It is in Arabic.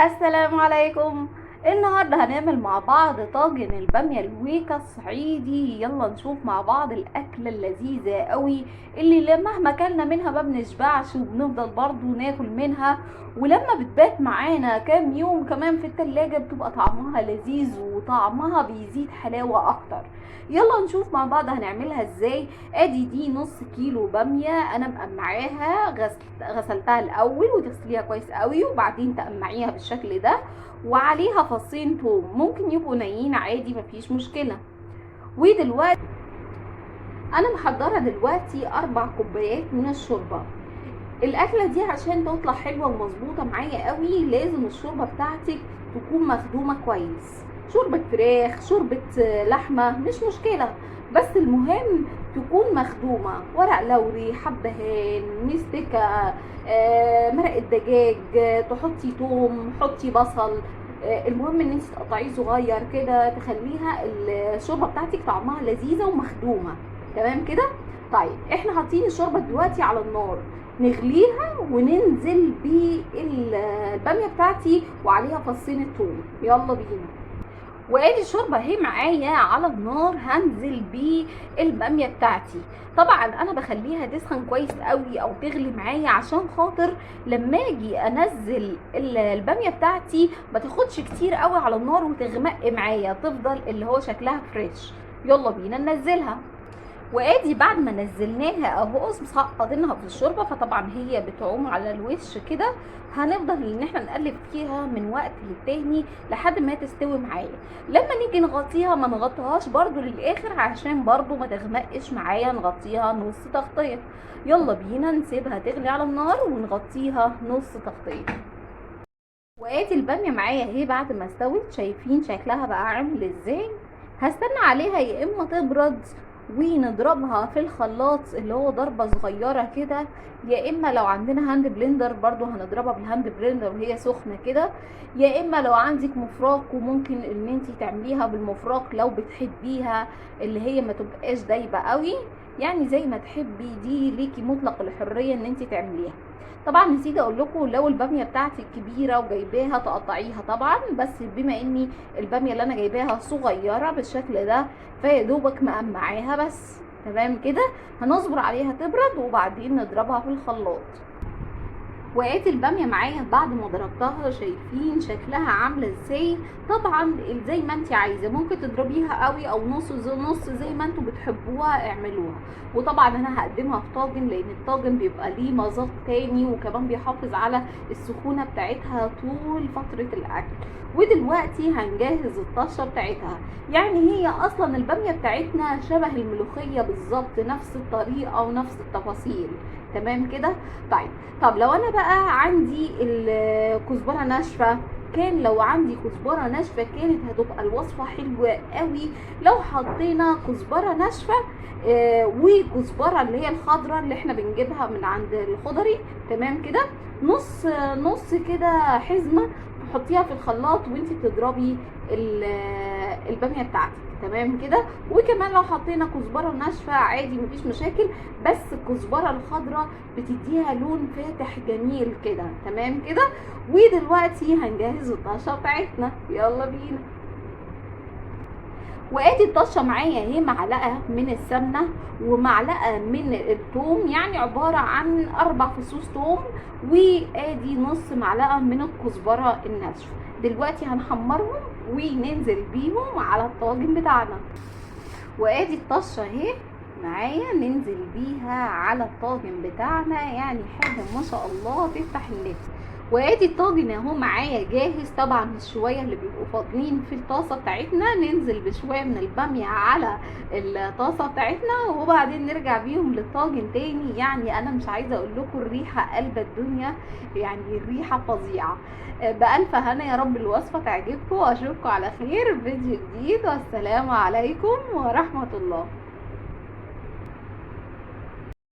السلام عليكم. النهارده هنعمل مع بعض طاجن الباميه الويكا الصعيدي. يلا نشوف مع بعض الاكله اللذيذه قوي اللي مهما كلنا منها ما بنشبعش وبنفضل برضو ناكل منها، ولما بتبات معانا كام يوم كمان في التلاجة بتبقى طعمها لذيذ وطعمها بيزيد حلاوه اكتر. يلا نشوف مع بعض هنعملها ازاي. ادي دي نص كيلو باميه انا مقمعاها، غسلتها الاول وتغسليها كويس قوي وبعدين تقمعيها بالشكل ده، وعليها فصين توم ممكن يبقوا نيين عادي مفيش مشكله. ودلوقتي انا محضره دلوقتي 4 كوبايات من الشوربه. الاكله دي عشان تطلع حلوه ومظبوطه معايا قوي لازم الشوربه بتاعتك تكون مخدومه كويس. شوربه فراخ، شوربه لحمه، مش مشكله، بس المهم تكون مخدومه. ورق لوري، حبهان، مستكه، مرق الدجاج، تحطي توم، حطي بصل. المهم ان انت تقطعيه صغير كده تخليها الشوربه بتاعتك طعمها لذيذه ومخدومه. تمام كده. طيب احنا حاطين الشوربه دلوقتي على النار، نغليها وننزل بالباميه بتاعتي وعليها فصين الثوم. يلا بينا. وادي الشوربه اهي معايا على النار، هنزل بالباميه بتاعتي. طبعا انا بخليها تسخن كويس قوي او تغلي معايا عشان خاطر لما اجي انزل الباميه بتاعتي ما تاخدش كتير قوي على النار وتغمق معايا، تفضل اللي هو شكلها فريش. يلا بينا ننزلها. وادي بعد ما نزلناها اهو مسقطينها في الشوربه، فطبعا هي بتعوم على الوش كده. هنفضل ان احنا نقلب فيها من وقت للتاني لحد ما تستوي معايا. لما نيجي نغطيها ما نغطيهاش برضو للاخر عشان برضو ما تغمقش معايا، نغطيها نص تغطيه. يلا بينا نسيبها تغلي على النار ونغطيها نص تغطيه. وادي الباميه معايا اهي بعد ما استوت، شايفين شكلها بقى عامل ازاي. هستنى عليها يا اما تبرد ونضربها في الخلاط اللي هو ضربه صغيره كده، يا اما لو عندنا هاند بلندر برضو هنضربها بالهاند بلندر وهي سخنه كده، يا اما لو عندك مفراق وممكن ان انت تعمليها بالمفراق لو بتحبيها اللي هي ما تبقاش دايبه قوي. يعني زي ما تحبي، دي ليكي مطلق الحريه ان انت تعمليها. طبعا نسيت اقول لكم لو الباميه بتاعتك كبيره وجايباها تقطعيها طبعا، بس بما اني الباميه اللي انا جايباها صغيره بالشكل ده فيا دوبك مقمعاها بس. تمام كده. هنصبر عليها تبرد وبعدين نضربها في الخلاط. وادي الباميه معايا بعد ما ضربتها، شايفين شكلها عامله ازاي. طبعا زي ما انت عايزه، ممكن تضربيها قوي او نص زي نص زي ما انتوا بتحبوها اعملوها. وطبعا انا هقدمها في طاجن لان الطاجن بيبقى ليه مذاق تاني وكمان بيحافظ على السخونه بتاعتها طول فتره الاكل. ودلوقتي هنجهز الطشه بتاعتها. يعني هي اصلا الباميه بتاعتنا شبه الملوخيه بالظبط، نفس الطريقه ونفس التفاصيل. تمام كده. طب لو انا بقى عندي الكزبره ناشفه، كان لو عندي كزبره ناشفه كانت هتبقى الوصفه حلوه قوي لو حطينا كزبره ناشفه وكزبره اللي هي الخضراء اللي احنا بنجيبها من عند الخضري. تمام كده. نص نص كده حزمه تحطيها في الخلاط وانتي بتضربي الباميه بتاعتك. تمام كده. وكمان لو حطينا كزبره ناشفه عادي مفيش مشاكل، بس الكزبره الخضراء بتديها لون فاتح جميل كده. تمام كده. ودلوقتي هنجهز الطشه بتاعتنا. يلا بينا. وادي الطشه معايا اهي، معلقه من السمنه ومعلقه من الثوم، يعني عباره عن 4 فصوص ثوم، وادي نص معلقه من الكزبره الناشفه. دلوقتي هنحمرهم وننزل بيهم على الطاجن بتاعنا. وادي الطشه اهي معايا، ننزل بيها على الطاجن بتاعنا، يعني حاجه ما شاء الله تفتح النفس. وادي الطاجن اهو معايا جاهز. طبعا الشويه اللي بيبقوا فاضلين في الطاسه بتاعتنا ننزل بشويه من الباميه على الطاسه بتاعتنا وبعدين نرجع بيهم للطاجن تاني. يعني انا مش عايزه اقول لكم الريحه قلب الدنيا، يعني الريحه فظيعه. بألف هنا يا رب الوصفه تعجبكم، واشوفكم على خير في فيديو جديد، والسلام عليكم ورحمه الله.